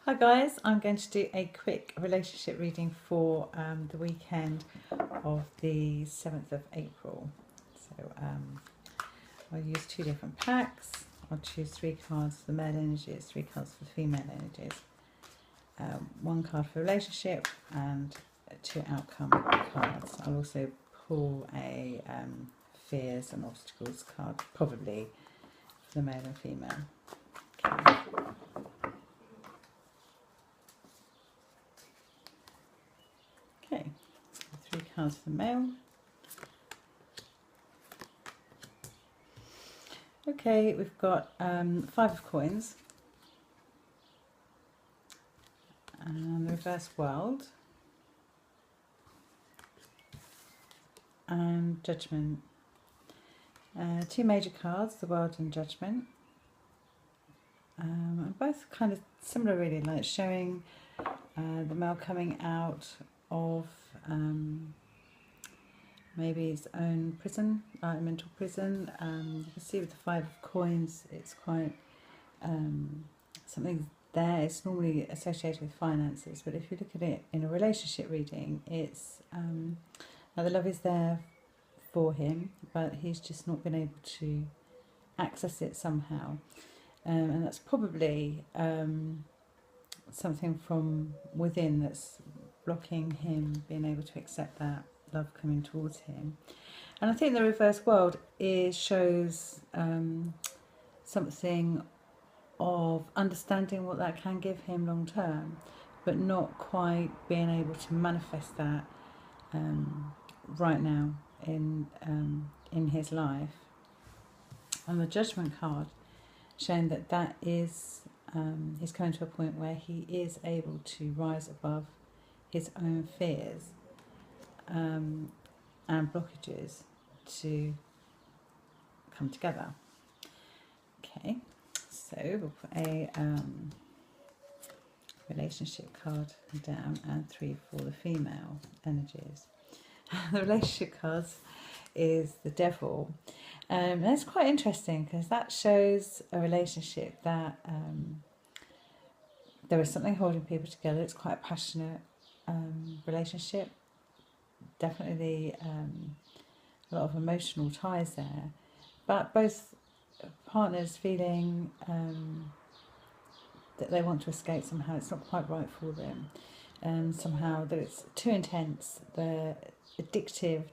Hi guys, I'm going to do a quick relationship reading for the weekend of the 7th of April. So I'll use two different packs. I'll choose three cards for the male energies, three cards for the female energies. One card for relationship and two outcome cards. I'll also pull a fears and obstacles card, probably for the male and female. Okay. Okay, three cards for the male. Okay, we've got 5 of coins and the reverse world and judgment. Two major cards, the world and judgment. And both kind of similar really, like showing the male coming out of maybe his own prison, mental prison. You can see with the 5 of coins, it's quite something there. It's normally associated with finances, but if you look at it in a relationship reading, it's the love is there for him, but he's just not been able to access it somehow. And that's probably something from within that's blocking him being able to accept that love coming towards him. And I think the reverse world shows something of understanding what that can give him long term, but not quite being able to manifest that right now in his life. And the judgment card showing that is he's coming to a point where he is able to rise above his own fears and blockages to come together. Okay, so we'll put a relationship card down and 3 for the female energies. The relationship cards is the Devil. And that's quite interesting because that shows a relationship that there is something holding people together. It's quite a passionate relationship. Definitely a lot of emotional ties there. But both partners feeling that they want to escape somehow. It's not quite right for them. Somehow that it's too intense. They're addicted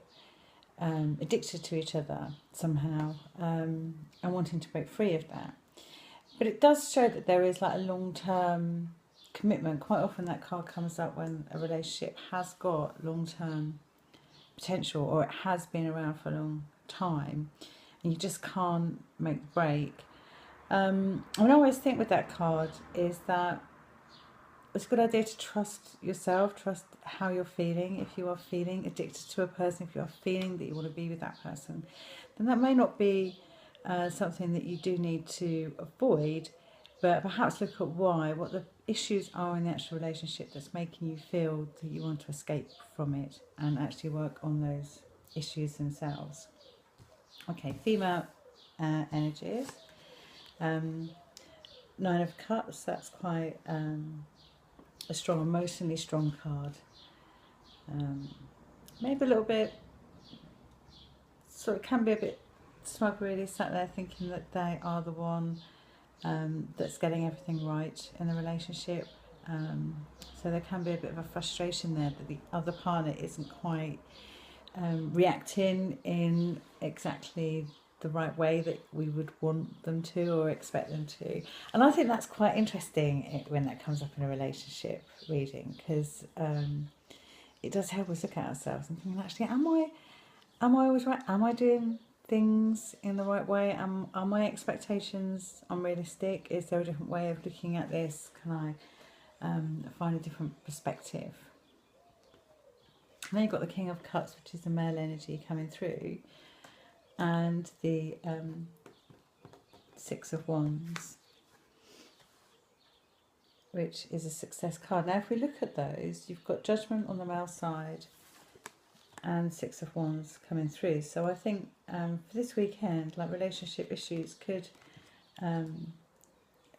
to each other somehow, and wanting to break free of that. But it does show that there is like a long-term commitment. Quite often that card comes up when a relationship has got long-term potential, or it has been around for a long time, and you just can't make the break. What I always think with that card is that it's a good idea to trust yourself, trust how you're feeling. If you are feeling addicted to a person, if you are feeling that you want to be with that person, then that may not be something that you do need to avoid, but perhaps look at what the issues are in the actual relationship that's making you feel that you want to escape from it, and actually work on those issues themselves. Okay, female energies. 9 of Cups, that's quite a strong, emotionally strong card. Maybe a little bit, so it can be a bit smug really, sat there thinking that they are the one that's getting everything right in the relationship. So there can be a bit of a frustration there that the other partner isn't quite reacting in exactly the right way that we would want them to or expect them to. And I think that's quite interesting when that comes up in a relationship reading, because it does help us look at ourselves and think, actually, am I always right? Am I doing things in the right way? Are my expectations unrealistic? Is there a different way of looking at this? Can I find a different perspective? And then you've got the King of Cups, which is the male energy coming through, and the 6 of Wands, which is a success card. Now, if we look at those, you've got Judgment on the male side and 6 of Wands coming through. So I think for this weekend, like, relationship issues could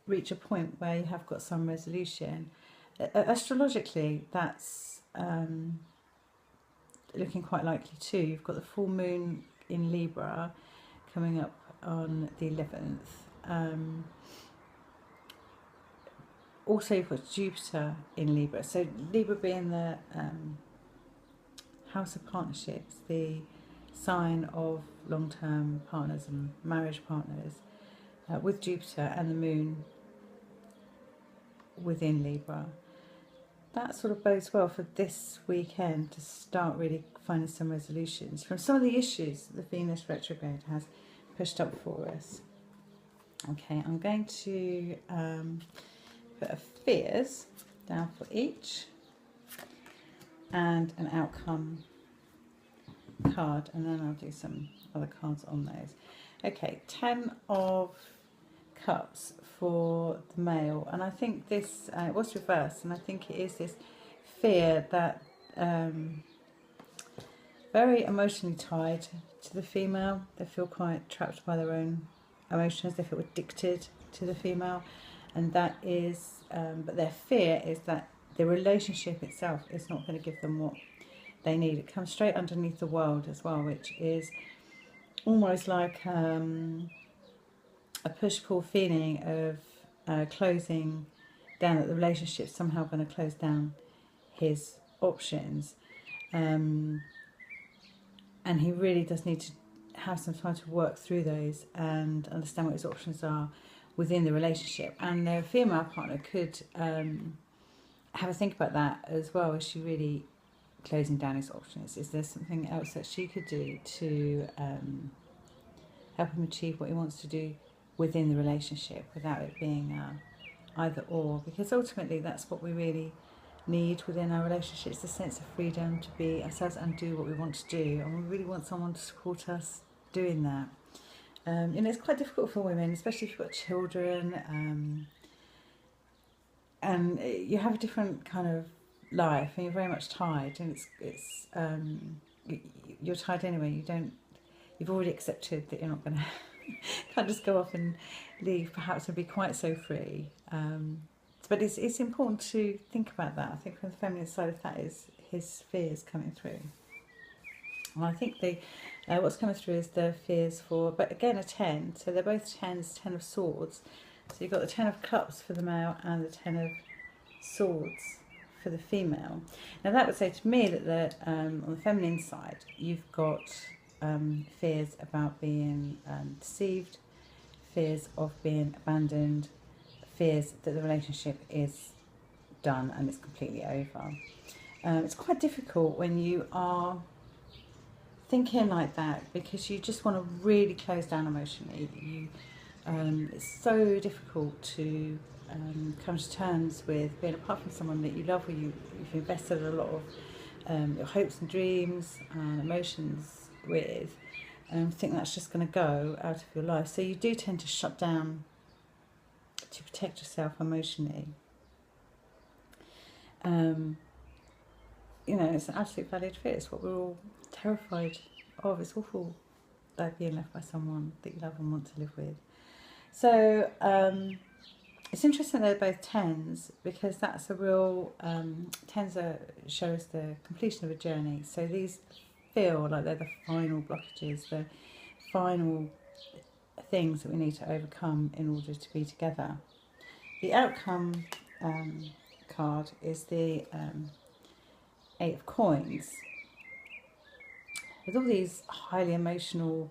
reach a point where you have got some resolution. Astrologically, that's looking quite likely too. You've got the full moon in Libra coming up on the 11th. Also, you've got Jupiter in Libra. So Libra being the house of partnerships, the sign of long-term partners and marriage partners, with Jupiter and the moon within Libra. That sort of bodes well for this weekend to start really finding some resolutions from some of the issues that the Venus retrograde has pushed up for us. Okay, I'm going to put a fears down for each and an outcome card, and then I'll do some other cards on those. Okay, 10 of Cups for the male, and I think this it was reversed, and I think it is this fear that very emotionally tied to the female. They feel quite trapped by their own emotions. They feel addicted to the female, and that is but their fear is that the relationship itself is not going to give them what they need. It comes straight underneath the world as well, which is almost like a push-pull feeling of closing down, that the relationship's somehow going to close down his options. And he really does need to have some time to work through those and understand what his options are within the relationship. And their female partner could have a think about that as well. Is she really closing down his options? Is there something else that she could do to help him achieve what he wants to do within the relationship without it being either or? Because ultimately that's what we really need within our relationships, the sense of freedom to be ourselves and do what we want to do, and we really want someone to support us doing that. It's quite difficult for women, especially if you've got children, and you have a different kind of life and you're very much tied, and you're tied anyway. You've already accepted that you're not going to can't just go off and leave perhaps and be quite so free. But it's important to think about that. I think from the feminine side of that is his fears coming through. And I think what's coming through is the fears for, but again, a 10. So they're both 10s, 10 of swords. So you've got the 10 of cups for the male and the 10 of swords for the female. Now that would say to me that on the feminine side, you've got fears about being deceived, fears of being abandoned, fears that the relationship is done and it's completely over. It's quite difficult when you are thinking like that, because you just want to really close down emotionally. It's so difficult to come to terms with being apart from someone that you love, or you've invested a lot of your hopes and dreams and emotions with, and think that's just going to go out of your life. So you do tend to shut down to protect yourself emotionally. It's an absolute valid fear. It's what we're all terrified of. It's awful, like being left by someone that you love and want to live with. So it's interesting they're both 10s, because that's a real 10s show us the completion of a journey. So these feel like they're the final blockages, the final things that we need to overcome in order to be together. The outcome card is the 8 of coins. With all these highly emotional,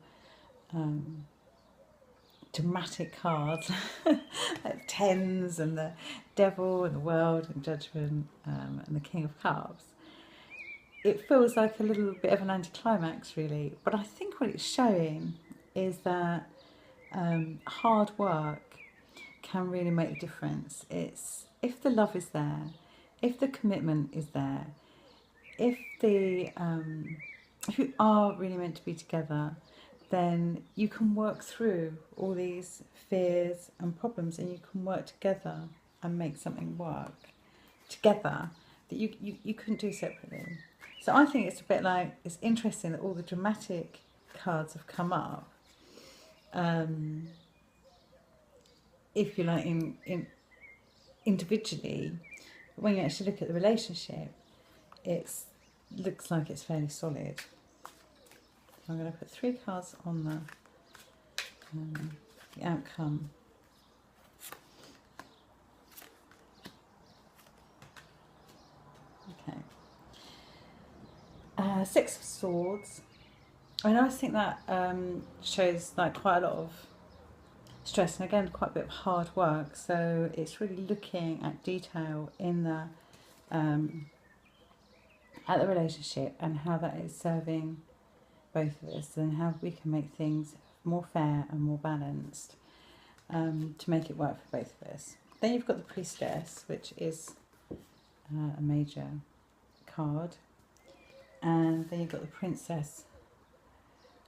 dramatic cards, like 10s and the devil and the world and judgment and the King of Cups, it feels like a little bit of an anticlimax, really. But I think what it's showing is that hard work can really make a difference. It's if the love is there, if the commitment is there, if you are really meant to be together, then you can work through all these fears and problems, and you can work together and make something work together that you couldn't do separately. So I think it's a bit like, it's interesting that all the dramatic cards have come up, if you like, in individually, but when you actually look at the relationship, it's looks like it's fairly solid. I'm going to put 3 cards on the outcome. Okay. 6 of Swords. I mean, I think that shows like quite a lot of stress, and again quite a bit of hard work. So it's really looking at detail in the at the relationship and how that is serving both of us, and how we can make things more fair and more balanced to make it work for both of us. Then you've got the Priestess, which is a major card, and then you've got the Princess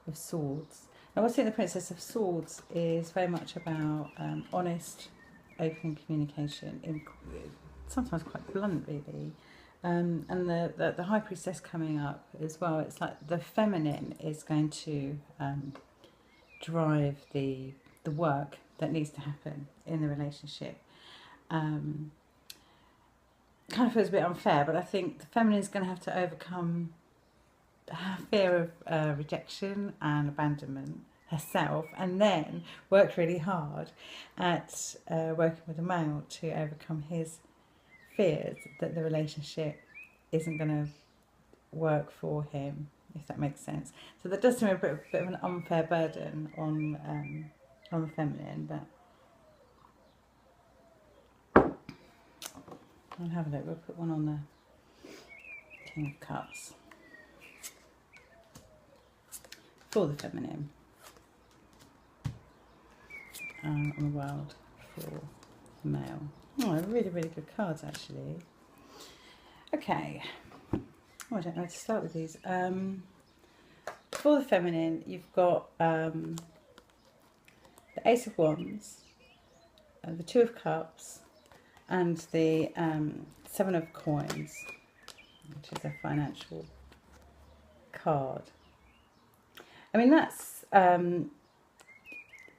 of Swords. Now, I think the Princess of Swords is very much about honest, open communication, sometimes quite blunt, really. And the High Priestess coming up as well, it's like the feminine is going to drive the work that needs to happen in the relationship. Kind of feels a bit unfair, but I think the feminine is going to have to overcome her fear of rejection and abandonment herself, and then work really hard at working with a male to overcome his fears that the relationship isn't going to work for him, if that makes sense. So that does seem a bit of an unfair burden on the feminine, but I'll have a look. We'll put one on the King of Cups for the feminine, and on the World for the male. Oh, really, really good cards, actually. Okay. Oh, I don't know how to start with these. For the feminine, you've got the Ace of Wands, the 2 of Cups, and the 7 of Coins, which is a financial card. I mean, that's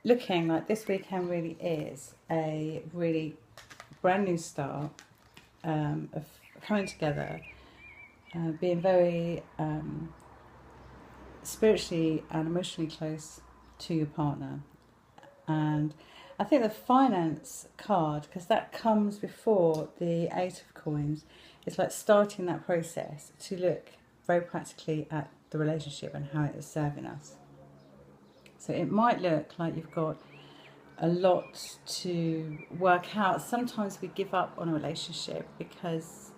looking like this weekend really is a really brand new start of coming together, being very spiritually and emotionally close to your partner. And I think the finance card, because that comes before the 8 of Coins, is like starting that process to look very practically at the relationship and how it is serving us. So it might look like you've got a lot to work out. Sometimes we give up on a relationship because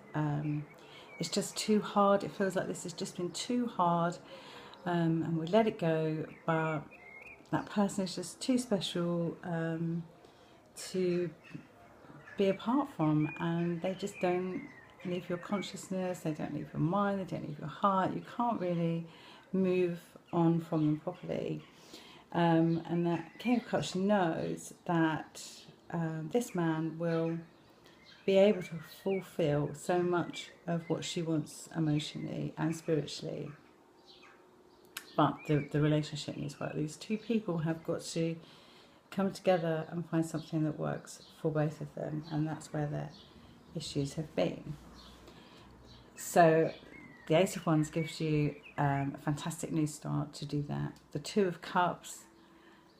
it's just too hard. It feels like this has just been too hard, and we let it go, but that person is just too special to be apart from, and they just don't leave your consciousness, they don't leave your mind, they don't leave your heart. You can't really move on from them properly. And that King of Cups knows that this man will be able to fulfill so much of what she wants emotionally and spiritually. But the relationship needs work. These two people have got to come together and find something that works for both of them, and that's where their issues have been. So the Ace of Wands gives you a fantastic new start to do that. The 2 of Cups,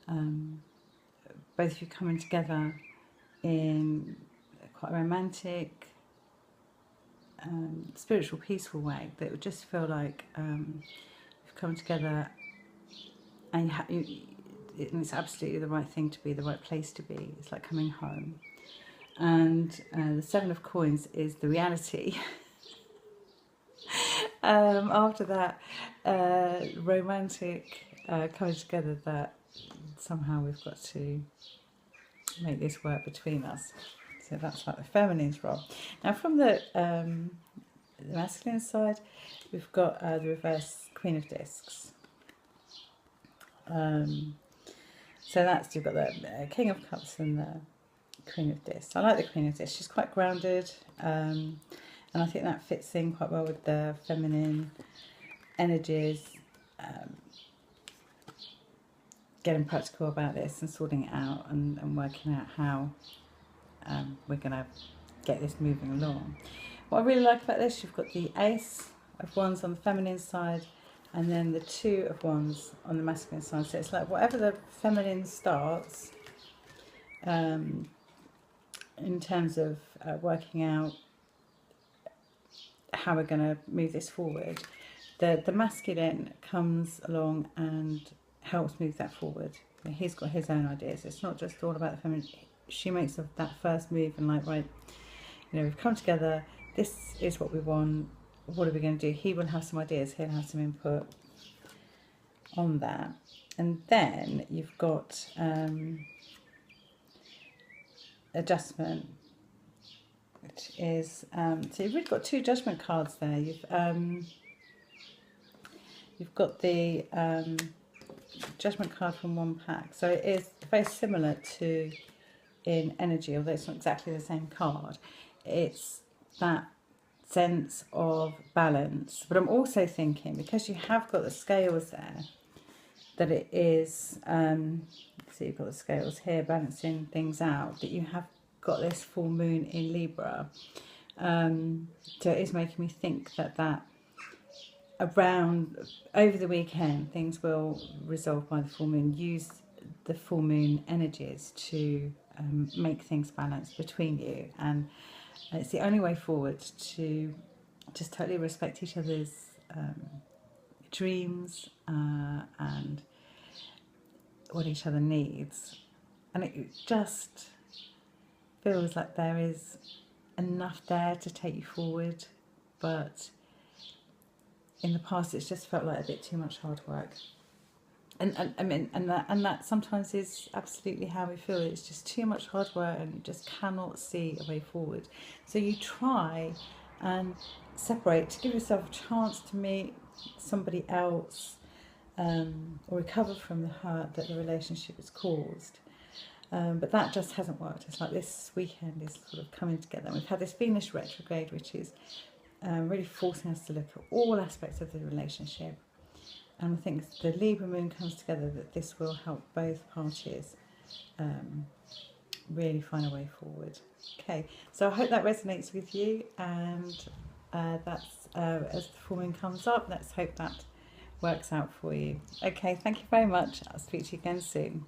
both of you coming together in quite a romantic, spiritual, peaceful way, that it would just feel like you've come together and it's absolutely the right thing to be, the right place to be. It's like coming home. And the 7 of Coins is the reality. After that romantic coming together, that somehow we've got to make this work between us. So that's like the feminine's role. Now from the masculine side, we've got the reverse Queen of Discs. So that's, you've got the King of Cups and the Queen of Discs. I like the Queen of Discs. She's quite grounded, and I think that fits in quite well with the feminine energies. getting practical about this and sorting it out and working out how we're going to get this moving along. What I really like about this, you've got the Ace of Wands on the feminine side and then the Two of Wands on the masculine side. So it's like whatever the feminine starts in terms of working out how we're going to move this forward, the masculine comes along and helps move that forward. He's got his own ideas. It's not just all about the feminine. She makes that first move and like, right, you know, we've come together, this is what we want, what are we going to do? He will have some ideas, he'll have some input on that. And then you've got adjustment, which is, so you've really got two judgment cards there. You've got the judgment card from one pack. So it is very similar to in energy, although it's not exactly the same card. It's that sense of balance. But I'm also thinking, because you have got the scales there, that it is, so you've got the scales here balancing things out, that you have got this full moon in Libra. So it is making me think that around over the weekend things will resolve by the full moon. Use the full moon energies to make things balanced between you, and it's the only way forward to just totally respect each other's dreams and what each other needs. And it just feels like there is enough there to take you forward, but in the past it's just felt like a bit too much hard work. And that sometimes is absolutely how we feel. It's just too much hard work and you just cannot see a way forward. So you try and separate to give yourself a chance to meet somebody else or recover from the hurt that the relationship has caused. But that just hasn't worked. It's like this weekend is sort of coming together. And we've had this Venus retrograde, which is really forcing us to look at all aspects of the relationship. And I think the Libra moon comes together, that this will help both parties really find a way forward. Okay, so I hope that resonates with you, and that's as the full moon comes up, let's hope that works out for you. Okay, thank you very much. I'll speak to you again soon.